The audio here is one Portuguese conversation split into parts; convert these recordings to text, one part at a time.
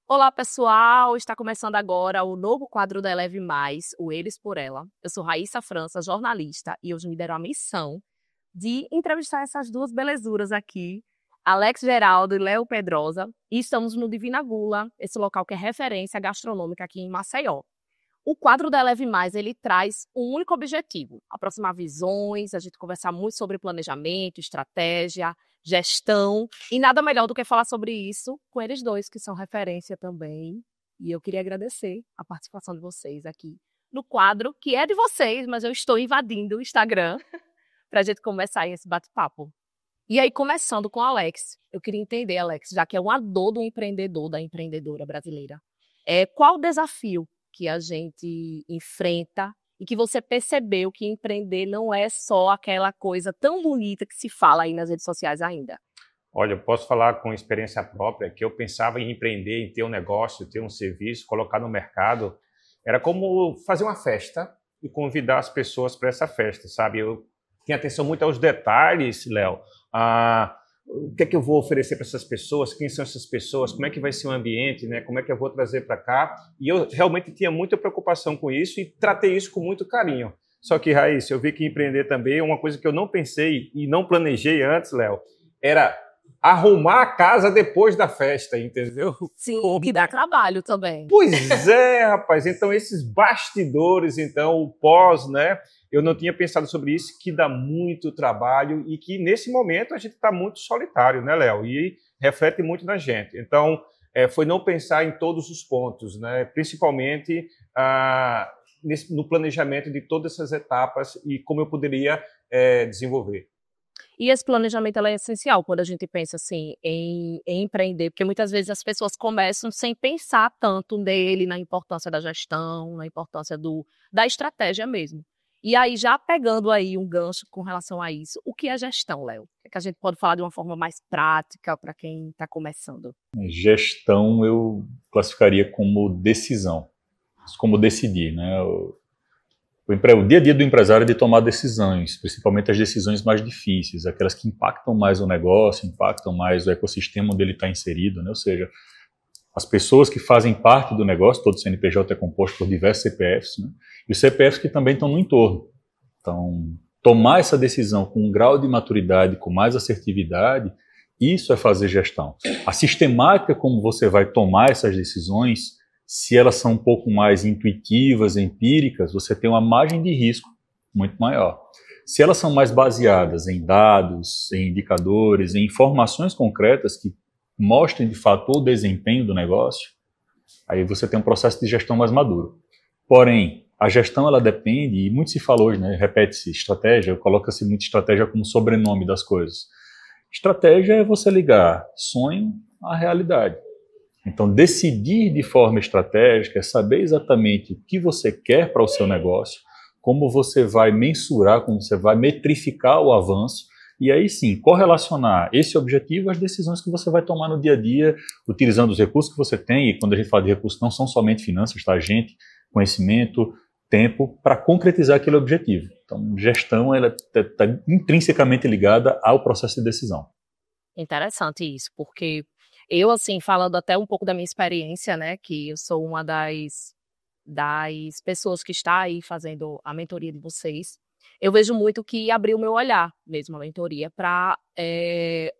Olá, pessoal! Está começando agora o novo quadro da Eleve Mais, o Eles por Ela. Eu sou Raíssa França, jornalista, e hoje me deram a missão de entrevistar essas duas belezuras aqui, Alex Geraldo e Léo Pedrosa, e estamos no Divina Gula, esse local que é referência gastronômica aqui em Maceió. O quadro da Eleve Mais, ele traz um único objetivo: aproximar visões, a gente conversar muito sobre planejamento, estratégia, gestão, e nada melhor do que falar sobre isso com eles dois, que são referência também. E eu queria agradecer a participação de vocês aqui no quadro, que é de vocês, mas eu estou invadindo o Instagram para a gente começar esse bate-papo. E aí, começando com o Alex, eu queria entender, Alex, já que é uma dor do empreendedor, da empreendedora brasileira, qual o desafio que a gente enfrenta e que você percebeu que empreender não é só aquela coisa tão bonita que se fala aí nas redes sociais ainda? Olha, eu posso falar com experiência própria que eu pensava em empreender, em ter um negócio, ter um serviço, colocar no mercado. Era como fazer uma festa e convidar as pessoas para essa festa, sabe? Eu tinha atenção muito aos detalhes, Léo. O que é que eu vou oferecer para essas pessoas? Quem são essas pessoas? Como é que vai ser o ambiente, né? Como é que eu vou trazer para cá? E eu realmente tinha muita preocupação com isso e tratei isso com muito carinho. Só que, Raíssa, eu vi que empreender também é uma coisa que eu não pensei e não planejei antes, Léo, era arrumar a casa depois da festa, entendeu? Sim, que dá trabalho também. Pois é, rapaz. Então, esses bastidores, então, o pós, né? Eu não tinha pensado sobre isso, que dá muito trabalho e que, nesse momento, a gente está muito solitário, né, Léo? E reflete muito na gente. Então, foi não pensar em todos os pontos, né? Principalmente no planejamento de todas essas etapas e como eu poderia desenvolver. E esse planejamento é essencial quando a gente pensa assim em empreender, porque muitas vezes as pessoas começam sem pensar tanto nele, na importância da gestão, na importância da estratégia mesmo. E aí, já pegando aí um gancho com relação a isso, o que é gestão, Léo? O que a gente pode falar de uma forma mais prática para quem está começando? Gestão eu classificaria como decisão, como decidir, né? O dia a dia do empresário é de tomar decisões, principalmente as decisões mais difíceis, aquelas que impactam mais o negócio, impactam mais o ecossistema onde ele está inserido, né? Ou seja, as pessoas que fazem parte do negócio, todo CNPJ é composto por diversos CPFs, né? E os CPFs que também estão no entorno. Então, tomar essa decisão com um grau de maturidade, com mais assertividade, isso é fazer gestão. A sistemática como você vai tomar essas decisões, se elas são um pouco mais intuitivas, empíricas, você tem uma margem de risco muito maior. Se elas são mais baseadas em dados, em indicadores, em informações concretas que mostrem de fato o desempenho do negócio, aí você tem um processo de gestão mais maduro. Porém, a gestão ela depende, e muito se fala hoje, né? Repete-se estratégia, coloca-se muito estratégia como sobrenome das coisas. Estratégia é você ligar sonho à realidade. Então, decidir de forma estratégica é saber exatamente o que você quer para o seu negócio, como você vai mensurar, como você vai metrificar o avanço, e aí sim, correlacionar esse objetivo às decisões que você vai tomar no dia a dia, utilizando os recursos que você tem, e quando a gente fala de recursos, não são somente finanças, tá? Gente, conhecimento, tempo, para concretizar aquele objetivo. Então, gestão ela está intrinsecamente ligada ao processo de decisão. Interessante isso, porque eu, assim, falando até um pouco da minha experiência, né, que eu sou uma das pessoas que está aí fazendo a mentoria de vocês, eu vejo muito que abriu o meu olhar mesmo a mentoria para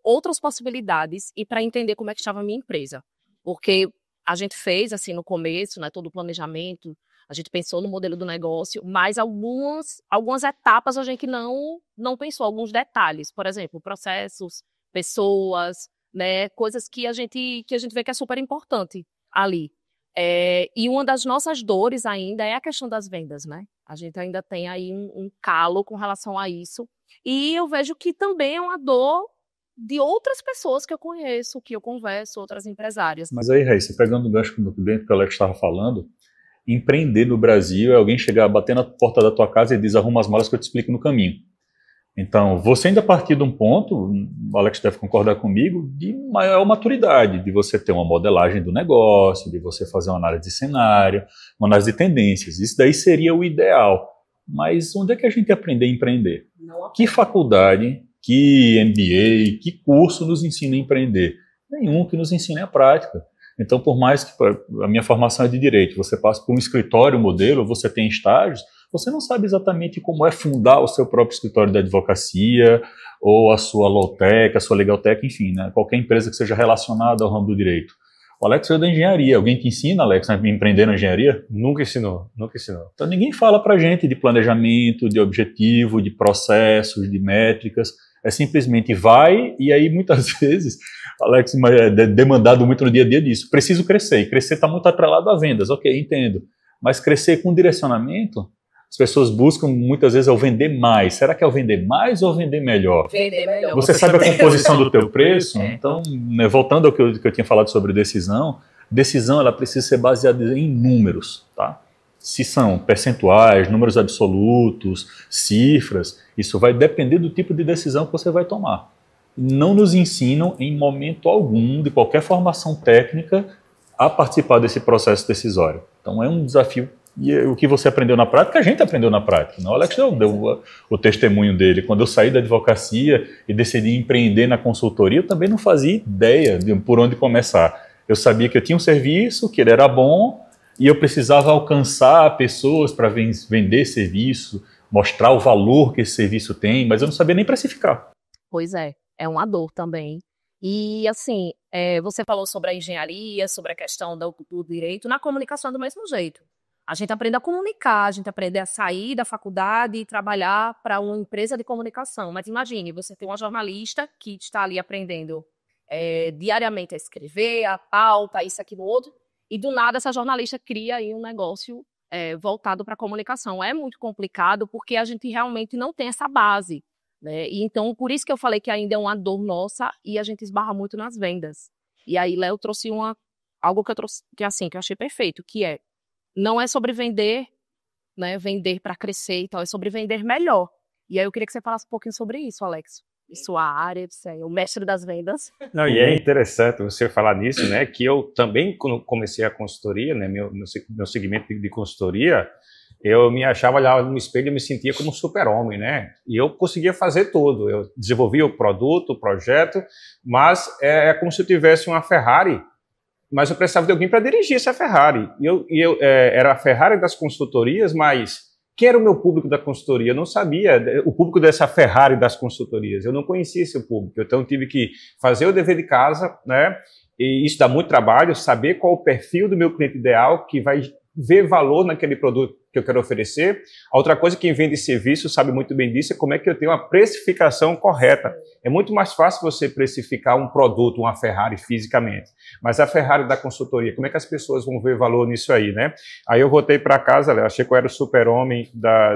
outras possibilidades e para entender como é que estava a minha empresa. Porque a gente fez, assim, no começo, né, todo o planejamento, a gente pensou no modelo do negócio, mas algumas etapas a gente não pensou, alguns detalhes. Por exemplo, processos, pessoas, né, coisas que a gente vê que é super importante ali. E uma das nossas dores ainda é a questão das vendas, né? A gente ainda tem aí um calo com relação a isso. E eu vejo que também é uma dor de outras pessoas que eu conheço, que eu converso, outras empresárias. Mas aí, Raíssa, pegando o gancho dentro que o Alex estava falando, empreender no Brasil é alguém chegar, bater na porta da tua casa e diz, arruma as malas que eu te explico no caminho. Então, você ainda partir de um ponto, o Alex deve concordar comigo, de maior maturidade, de você ter uma modelagem do negócio, de você fazer uma análise de cenário, uma análise de tendências. Isso daí seria o ideal. Mas onde é que a gente aprende a empreender? Que faculdade, que MBA, que curso nos ensina a empreender? Nenhum que nos ensine a prática. Então, por mais que a minha formação é de direito, você passa por um escritório modelo, você tem estágios, você não sabe exatamente como é fundar o seu próprio escritório de advocacia, ou a sua Lawtech, a sua Legaltech, enfim, né? Qualquer empresa que seja relacionada ao ramo do direito. O Alex veio da engenharia. Alguém te ensina, Alex, a empreender na engenharia? Nunca ensinou, nunca ensinou. Então ninguém fala pra gente de planejamento, de objetivo, de processos, de métricas. É simplesmente vai, e aí muitas vezes, Alex é demandado muito no dia a dia disso. Preciso crescer, e crescer está muito atrelado a vendas, ok, entendo. Mas crescer com direcionamento, as pessoas buscam muitas vezes o vender mais. Será que é o vender mais ou vender melhor? Vender melhor. Você sabe a composição do teu preço? Então, né, voltando ao que eu tinha falado sobre decisão ela precisa ser baseada em números, tá? Se são percentuais, números absolutos, cifras, isso vai depender do tipo de decisão que você vai tomar. Não nos ensinam em momento algum, de qualquer formação técnica, a participar desse processo decisório. Então é um desafio. E o que você aprendeu na prática, a gente aprendeu na prática. Não, o Alex deu o testemunho dele. Quando eu saí da advocacia e decidi empreender na consultoria, eu também não fazia ideia de por onde começar. Eu sabia que eu tinha um serviço, que ele era bom, e eu precisava alcançar pessoas para vender serviço, mostrar o valor que esse serviço tem, mas eu não sabia nem precificar. Pois é uma dor também. E, assim, você falou sobre a engenharia, sobre a questão do direito, na comunicação é do mesmo jeito. A gente aprende a comunicar, a gente aprende a sair da faculdade e trabalhar para uma empresa de comunicação. Mas imagine, você tem uma jornalista que está ali aprendendo diariamente a escrever, a pauta, isso, aquilo, outro, e do nada essa jornalista cria aí um negócio voltado para a comunicação. É muito complicado porque a gente realmente não tem essa base, né? E então, por isso que eu falei que ainda é uma dor nossa e a gente esbarra muito nas vendas. E aí, Léo trouxe algo que eu trouxe, que eu achei perfeito, que não é sobre vender, né, vender para crescer e tal, é sobre vender melhor. E aí eu queria que você falasse um pouquinho sobre isso, Alex. Em sua área, você é o mestre das vendas. Não, e é interessante você falar nisso, né, que eu também, quando comecei a consultoria, né, meu segmento de consultoria, eu me achava, olhava no espelho e me sentia como um super-homem, né, e eu conseguia fazer tudo. Eu desenvolvia o produto, o projeto, mas é como se eu tivesse uma Ferrari, mas eu precisava de alguém para dirigir essa Ferrari. E eu era a Ferrari das consultorias, mas quem era o meu público da consultoria? Eu não sabia o público dessa Ferrari das consultorias. Eu não conhecia esse público. Então, eu tive que fazer o dever de casa, né? E isso dá muito trabalho, saber qual o perfil do meu cliente ideal que vai ver valor naquele produto que eu quero oferecer. A outra coisa, quem vende serviço sabe muito bem disso, é como é que eu tenho uma precificação correta. É muito mais fácil você precificar um produto, uma Ferrari, fisicamente. Mas a Ferrari da consultoria, como é que as pessoas vão ver valor nisso aí, né? Aí eu voltei para casa, achei que eu era o super-homem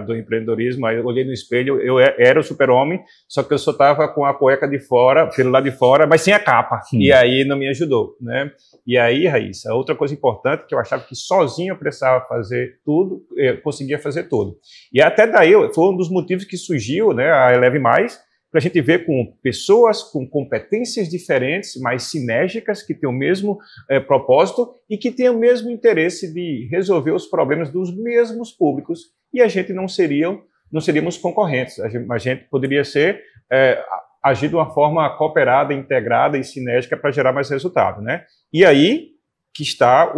do empreendedorismo, aí eu olhei no espelho, eu era o super-homem, só que eu só estava com a cueca de fora, pelo lado de fora, mas sem a capa. E aí não me ajudou, né? E aí, Raíssa, outra coisa importante que eu achava que sozinho eu precisava fazer tudo, eu conseguia fazer tudo. E até daí foi um dos motivos que surgiu, né, a Eleve Mais, para a gente ver com pessoas com competências diferentes, mais sinérgicas, que têm o mesmo propósito e que têm o mesmo interesse de resolver os problemas dos mesmos públicos. E a gente não seríamos concorrentes, a gente poderia agir de uma forma cooperada, integrada e sinérgica para gerar mais resultado, né? E aí que está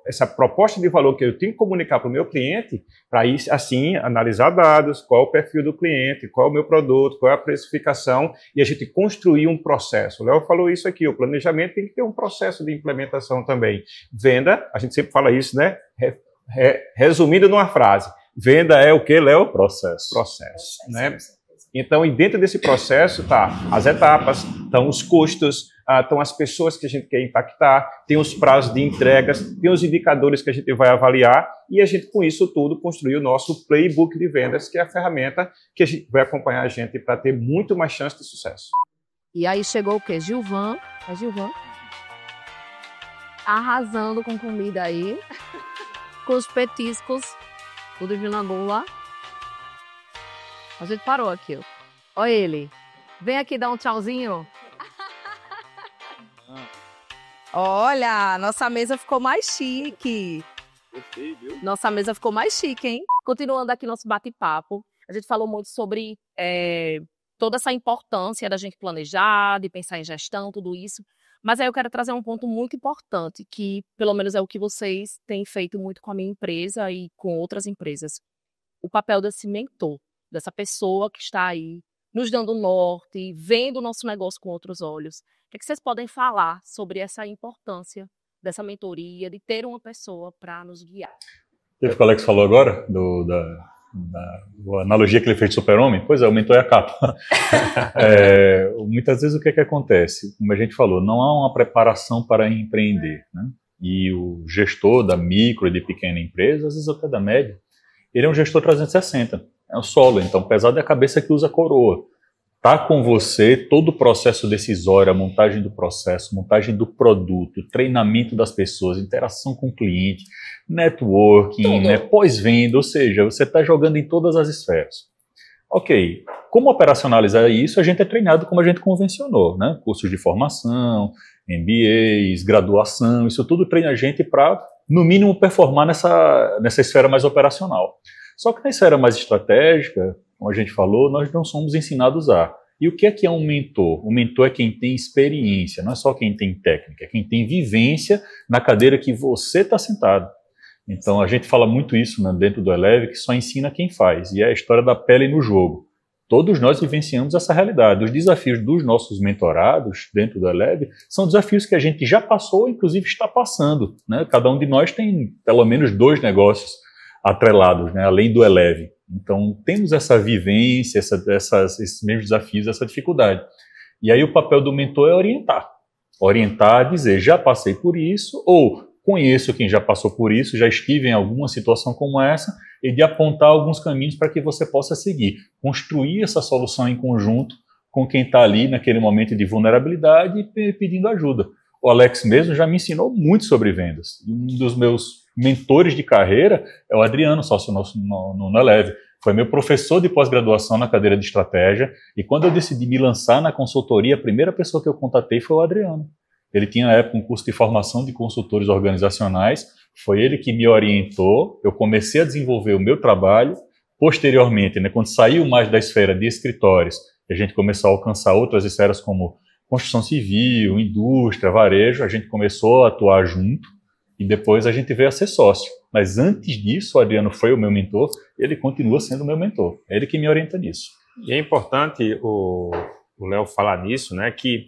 essa proposta de valor que eu tenho que comunicar para o meu cliente, para ir, assim, analisar dados, qual é o perfil do cliente, qual é o meu produto, qual é a precificação, e a gente construir um processo. O Léo falou isso aqui, o planejamento tem que ter um processo de implementação também. Venda, a gente sempre fala isso, né? Resumindo numa frase, venda é o que, Léo? Processo. Processo, né? Então, e dentro desse processo, tá as etapas, estão os custos, estão as pessoas que a gente quer impactar, tem os prazos de entregas, tem os indicadores que a gente vai avaliar e a gente, com isso tudo, construir o nosso playbook de vendas, que é a ferramenta que a gente vai acompanhar a gente para ter muito mais chance de sucesso. E aí chegou o quê? Gilvan. É Gilvan? Arrasando com comida aí, com os petiscos, tudo de Gula. A gente parou aqui, ó. Olha ele. Vem aqui dar um tchauzinho. Olha, nossa mesa ficou mais chique. Gostei, viu? Nossa mesa ficou mais chique, hein? Continuando aqui nosso bate-papo, a gente falou muito sobre toda essa importância da gente planejar, de pensar em gestão, tudo isso. Mas aí eu quero trazer um ponto muito importante, que pelo menos é o que vocês têm feito muito com a minha empresa e com outras empresas. O papel desse mentor, dessa pessoa que está aí nos dando norte, vendo o nosso negócio com outros olhos. O que vocês podem falar sobre essa importância dessa mentoria, de ter uma pessoa para nos guiar? O que o Alex falou agora, da analogia que ele fez de super-homem? Pois é, o mentor é a capa. Muitas vezes o que acontece? Como a gente falou, não há uma preparação para empreender, né? E o gestor da micro e de pequena empresa, às vezes até da média, ele é um gestor 360, é o solo, então pesado é a cabeça que usa a coroa. Está com você todo o processo decisório, a montagem do processo, montagem do produto, treinamento das pessoas, interação com o cliente, networking, né, pós-venda, ou seja, você está jogando em todas as esferas. Ok, como operacionalizar isso? A gente é treinado como a gente convencionou, né? Cursos de formação, MBAs, graduação, isso tudo treina a gente para, no mínimo, performar nessa esfera mais operacional. Só que na esfera mais estratégica, como a gente falou, nós não somos ensinados a. E o que é um mentor? O mentor é quem tem experiência, não é só quem tem técnica, é quem tem vivência na cadeira que você está sentado. Então a gente fala muito isso, né, dentro do Eleve, que só ensina quem faz, e é a história da pele no jogo. Todos nós vivenciamos essa realidade. Os desafios dos nossos mentorados dentro do Eleve são desafios que a gente já passou, inclusive está passando, né? Cada um de nós tem pelo menos 2 negócios atrelados, né, além do Eleve. Então, temos essa vivência, esses mesmos desafios, essa dificuldade. E aí o papel do mentor é orientar. Orientar, dizer, já passei por isso, ou conheço quem já passou por isso, já estive em alguma situação como essa, e de apontar alguns caminhos para que você possa seguir. Construir essa solução em conjunto com quem está ali naquele momento de vulnerabilidade e pedindo ajuda. O Alex mesmo já me ensinou muito sobre vendas. Um dos meus mentores de carreira é o Adriano, sócio nosso no Eleve. Foi meu professor de pós-graduação na cadeira de estratégia, e quando eu decidi me lançar na consultoria, a primeira pessoa que eu contatei foi o Adriano. Ele tinha, na época, um curso de formação de consultores organizacionais, foi ele que me orientou, eu comecei a desenvolver o meu trabalho. Posteriormente, né, quando saiu mais da esfera de escritórios, a gente começou a alcançar outras esferas como construção civil, indústria, varejo, a gente começou a atuar junto, e depois a gente veio a ser sócio. Mas antes disso, o Adriano foi o meu mentor, e ele continua sendo o meu mentor. É ele que me orienta nisso. E é importante o Léo falar nisso, né, que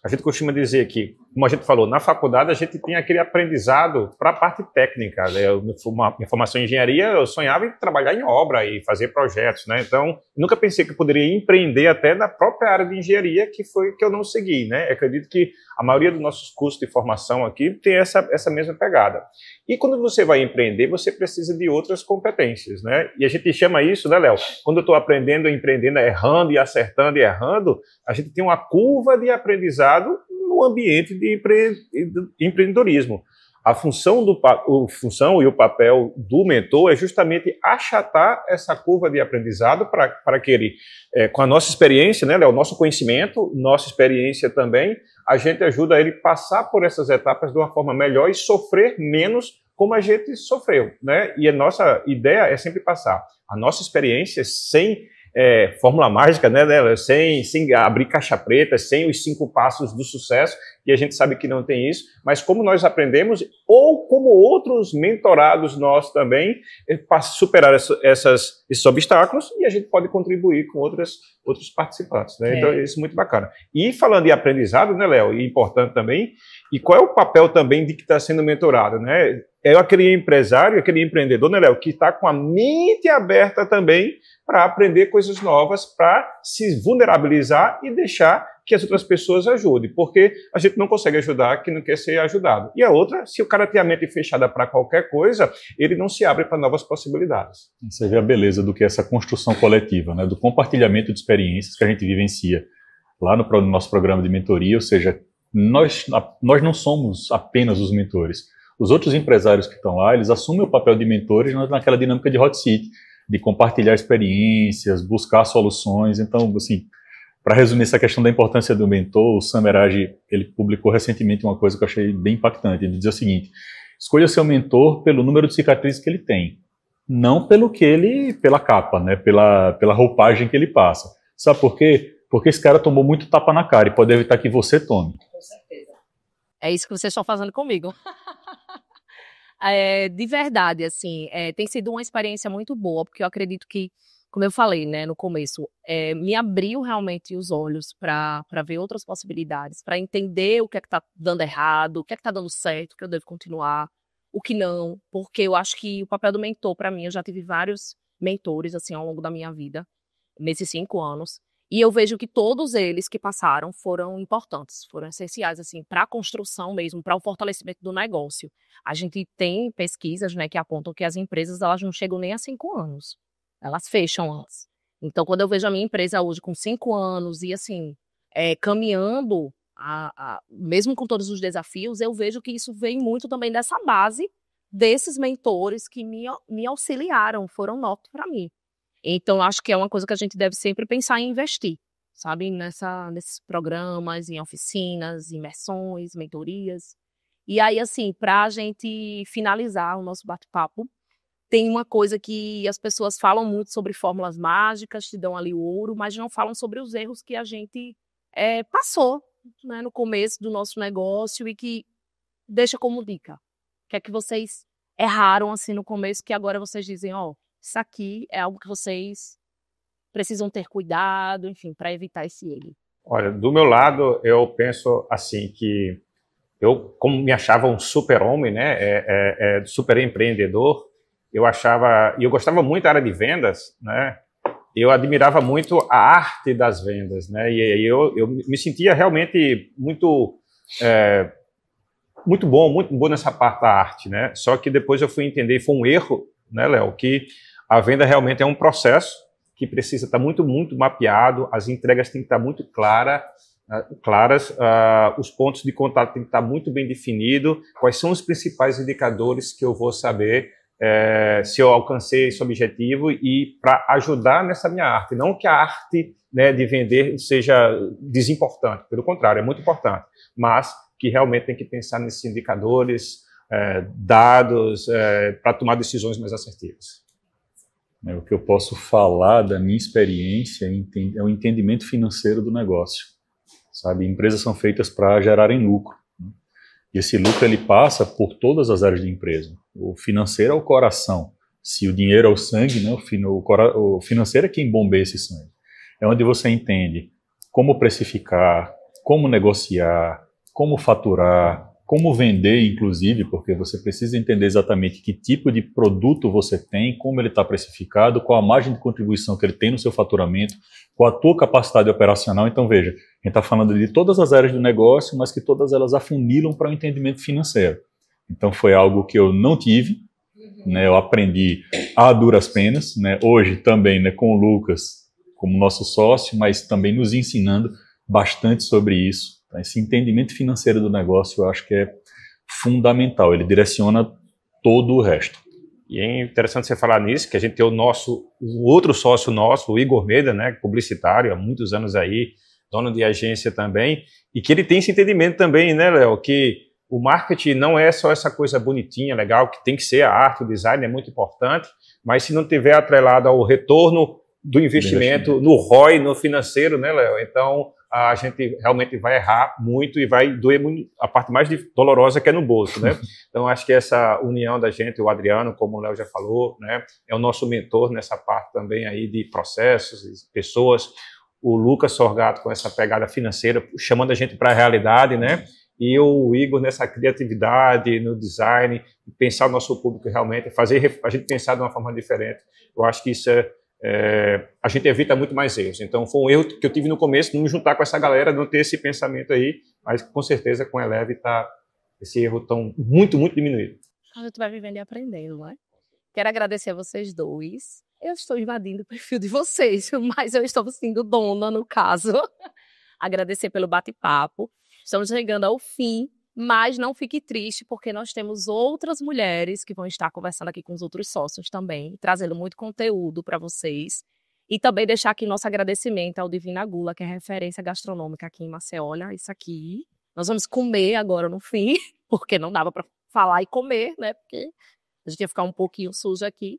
a gente costuma dizer que, como a gente falou, na faculdade a gente tem aquele aprendizado para a parte técnica, né? Minha formação em engenharia, eu sonhava em trabalhar em obra e fazer projetos, né? Então, nunca pensei que eu poderia empreender até na própria área de engenharia, que foi que eu não segui, né? Eu acredito que a maioria dos nossos cursos de formação aqui tem essa mesma pegada. E quando você vai empreender, você precisa de outras competências, né? E a gente chama isso, né, Léo? Quando eu estou aprendendo, empreendendo, errando e acertando e errando, a gente tem uma curva de aprendizado no ambiente de empreendedorismo. A função e o papel do mentor é justamente achatar essa curva de aprendizado para que ele, com a nossa experiência, né, Léo, nosso conhecimento, nossa experiência também, a gente ajuda ele a passar por essas etapas de uma forma melhor e sofrer menos como a gente sofreu, né? E a nossa ideia é sempre passar a nossa experiência sem fórmula mágica, né, dela, sem abrir caixa preta, sem os 5 passos do sucesso, e a gente sabe que não tem isso, mas como nós aprendemos, ou como outros mentorados nossos também, para superar esses obstáculos, e a gente pode contribuir com outros participantes, né? Então, isso é muito bacana. E falando em aprendizado, né, Léo, e importante também, e qual é o papel também de que está sendo mentorado, né? É aquele empresário, aquele empreendedor, né, Léo, que está com a mente aberta também para aprender coisas novas, para se vulnerabilizar e deixar que as outras pessoas ajudem, porque a gente não consegue ajudar quem não quer ser ajudado. E a outra, se o cara tem a mente fechada para qualquer coisa, ele não se abre para novas possibilidades. Você vê a beleza do que é essa construção coletiva, né, do compartilhamento de experiências que a gente vivencia lá no nosso programa de mentoria, ou seja, nós não somos apenas os mentores. Os outros empresários que estão lá, eles assumem o papel de mentores naquela dinâmica de hot seat, de compartilhar experiências, buscar soluções. Então, assim, para resumir essa questão da importância do mentor, o Sam Erage, ele publicou recentemente uma coisa que eu achei bem impactante. Ele dizia o seguinte: escolha seu mentor pelo número de cicatrizes que ele tem, não pela capa, né, pela roupagem que ele passa. Sabe por quê? Porque esse cara tomou muito tapa na cara e pode evitar que você tome. Com certeza. É isso que vocês estão fazendo comigo. De verdade, assim, tem sido uma experiência muito boa, porque eu acredito que, como eu falei, né, no começo, me abriu realmente os olhos para ver outras possibilidades, para entender o que é que está dando errado, o que é que está dando certo, o que eu devo continuar, o que não, porque eu acho que o papel do mentor, para mim, eu já tive vários mentores, assim, ao longo da minha vida, nesses 5 anos, e eu vejo que todos eles que passaram foram importantes, foram essenciais, assim, para a construção mesmo, para o fortalecimento do negócio. A gente tem pesquisas, né, que apontam que as empresas, elas não chegam nem a 5 anos. Elas fecham antes. Então, quando eu vejo a minha empresa hoje com 5 anos e, assim, caminhando, mesmo com todos os desafios, eu vejo que isso vem muito também dessa base desses mentores que me auxiliaram, foram norte para mim. Então, acho que é uma coisa que a gente deve sempre pensar em investir, sabe? Nesses programas, em oficinas, imersões, mentorias. E aí, assim, para a gente finalizar o nosso bate-papo, tem uma coisa que as pessoas falam muito sobre fórmulas mágicas, te dão ali o ouro, mas não falam sobre os erros que a gente passou, né, no começo do nosso negócio e que deixa como dica. O que é que vocês erraram assim no começo que agora vocês dizem, isso aqui é algo que vocês precisam ter cuidado, enfim, para evitar esse erro? Olha, do meu lado, eu penso assim que eu, como me achava um super-homem, né, super empreendedor, eu achava, e eu gostava muito da área de vendas, né, eu admirava muito a arte das vendas, né, e aí eu me sentia realmente muito bom nessa parte da arte, né, só que depois eu fui entender, foi um erro, né, Léo, que a venda realmente é um processo que precisa estar muito, muito mapeado, as entregas têm que estar muito claras, os pontos de contato têm que estar muito bem definidos, quais são os principais indicadores que eu vou saber se eu alcancei esse objetivo e para ajudar nessa minha arte. Não que a arte, né, de vender seja desimportante, pelo contrário, é muito importante, mas que realmente tem que pensar nesses indicadores, dados, para tomar decisões mais assertivas. O que eu posso falar da minha experiência é o entendimento financeiro do negócio. Sabe, empresas são feitas para gerarem lucro, né? E esse lucro ele passa por todas as áreas de empresa. O financeiro é o coração. Se o dinheiro é o sangue, né, o financeiro é quem bombeia esse sangue. É onde você entende como precificar, como negociar, como faturar, como vender, inclusive, porque você precisa entender exatamente que tipo de produto você tem, como ele está precificado, qual a margem de contribuição que ele tem no seu faturamento, qual a tua capacidade operacional. Então, veja, a gente está falando de todas as áreas do negócio, mas que todas elas afunilam para o entendimento financeiro. Então, foi algo que eu não tive, né, eu aprendi a duras penas, né, hoje também, né, com o Lucas como nosso sócio, mas também nos ensinando bastante sobre isso. Esse entendimento financeiro do negócio eu acho que é fundamental, ele direciona todo o resto. E é interessante você falar nisso, que a gente tem o outro sócio nosso, o Igor Meda, né, publicitário, há muitos anos aí, dono de agência também, e que ele tem esse entendimento também, né, Léo, que o marketing não é só essa coisa bonitinha, legal, que tem que ser a arte, o design é muito importante, mas se não tiver atrelado ao retorno do investimento, no ROI, no financeiro, né, Léo, então a gente realmente vai errar muito e vai doer muito, a parte mais dolorosa que é no bolso, né? Então, acho que essa união da gente, o Adriano, como o Léo já falou, né, é o nosso mentor nessa parte também aí de processos, pessoas, o Lucas Sorgato com essa pegada financeira, chamando a gente para a realidade, né? E o Igor nessa criatividade, no design, pensar o nosso público realmente, fazer a gente pensar de uma forma diferente. Eu acho que isso a gente evita muito mais erros. Então, foi um erro que eu tive no começo, não me juntar com essa galera, não ter esse pensamento aí, mas com certeza com a Eleve está esse erro tão muito, muito diminuído. A gente vai vivendo e aprendendo, não é? Quero agradecer a vocês dois. Eu estou invadindo o perfil de vocês, mas eu estou sendo dona, no caso. Agradecer pelo bate-papo. Estamos chegando ao fim, mas não fique triste, porque nós temos outras mulheres que vão estar conversando aqui com os outros sócios também, trazendo muito conteúdo para vocês. E também deixar aqui nosso agradecimento ao Divina Gula, que é referência gastronômica aqui em Maceió. Olha isso aqui. Nós vamos comer agora no fim, porque não dava para falar e comer, né? Porque a gente ia ficar um pouquinho sujo aqui.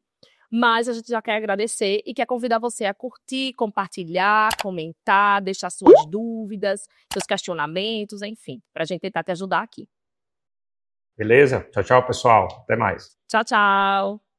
Mas a gente já quer agradecer e quer convidar você a curtir, compartilhar, comentar, deixar suas dúvidas, seus questionamentos, enfim, para a gente tentar te ajudar aqui. Beleza? Tchau, tchau, pessoal. Até mais. Tchau, tchau.